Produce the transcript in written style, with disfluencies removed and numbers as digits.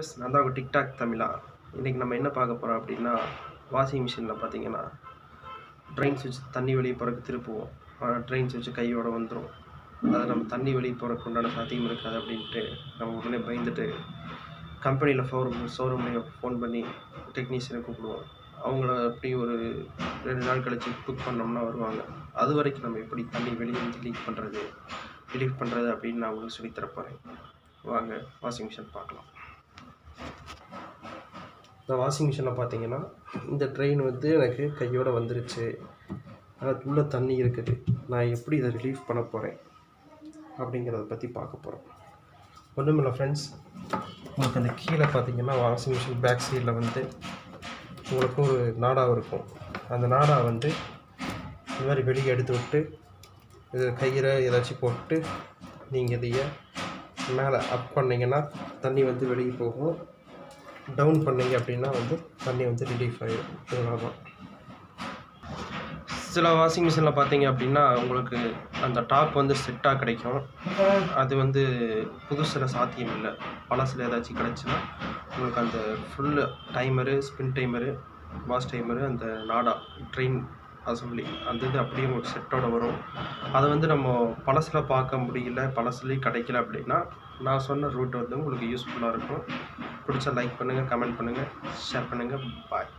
S நான் தான் உங்கள் டிக்டாக் தமிழா. இன்றைக்கி நம்ம என்ன பார்க்க போகிறோம் அப்படின்னா, வாஷிங் மிஷினில் பார்த்தீங்கன்னா ட்ரெயின் சுவிட்ச் தண்ணி வெளியே போகிறக்கு திருப்புவோம். ட்ரெயின் சுவிட்ச் கையோட வந்துடும். அது நம்ம தண்ணி வெளியே போகிறக்கு உண்டான சாத்தியம் இருக்காது அப்படின்ட்டு நம்ம உடனே பயந்துட்டு கம்பெனியில் ஷோரூம்லேயே ஃபோன் பண்ணி டெக்னீஷியனை கூப்பிடுவோம். அவங்கள அப்படி ஒரு 2 நாள் கழித்து புக் பண்ணோம்னா வருவாங்க. அது வரைக்கும் நம்ம எப்படி தண்ணி வெளியே வந்து ரிலீஃப் பண்ணுறது அப்படின்னு நான் உங்களுக்கு சொல்லித்தரப்போகிறேன். வாங்க வாஷிங் மிஷின் பார்க்கலாம். இந்த வாஷிங் மிஷினில் பார்த்தீங்கன்னா இந்த ட்ரெயின் வந்து எனக்கு கையோடு வந்துருச்சு. அதுக்குள்ளே தண்ணி இருக்குது. நான் எப்படி இதை ரிலீஃப் பண்ண போகிறேன் அப்படிங்கிறத பற்றி பார்க்க போகிறோம். ஒன்றுமில்லை ஃப்ரெண்ட்ஸ், உங்களுக்கு அந்த கீழே பார்த்தீங்கன்னா வாஷிங் மிஷின் பேக் சைடில் வந்து உங்களுக்கு ஒரு நாடா இருக்கும். அந்த நாடா வந்து இந்த மாதிரி வெளியே எடுத்து விட்டு இது கையில் ஏதாச்சும் போட்டு நீங்கள் இதையை மேலே அப் பண்ணிங்கன்னா தண்ணி வந்து வெளியே போகும். டவுன் பண்ணிங்க அப்படின்னா வந்து தண்ணி வந்து ரிலீஃப் ஆகிடும். இதனால தான் சில வாஷிங் மிஷினில் பார்த்தீங்க அப்படின்னா உங்களுக்கு அந்த டாப் வந்து செட்டாக கிடைக்கும். அது வந்து புதுசில் சாத்தியம் இல்லை. பழசில் ஏதாச்சும் கிடச்சின்னா உங்களுக்கு அந்த full timer, spin timer, wash timer, அந்த நாடா ட்ரெயின் அசம்பிளி அந்த இது அப்படியே உங்களுக்கு செட்டோடு வரும். அதை வந்து நம்ம பழசில் பார்க்க முடியல, பழசுலேயும் கிடைக்கல அப்படின்னா நான் சொன்ன ரூட் வந்து உங்களுக்கு யூஸ்ஃபுல்லாக இருக்கும். பிடிச்சா லைக் பண்ணுங்கள், கமெண்ட் பண்ணுங்கள், ஷேர் பண்ணுங்கள். பாய்.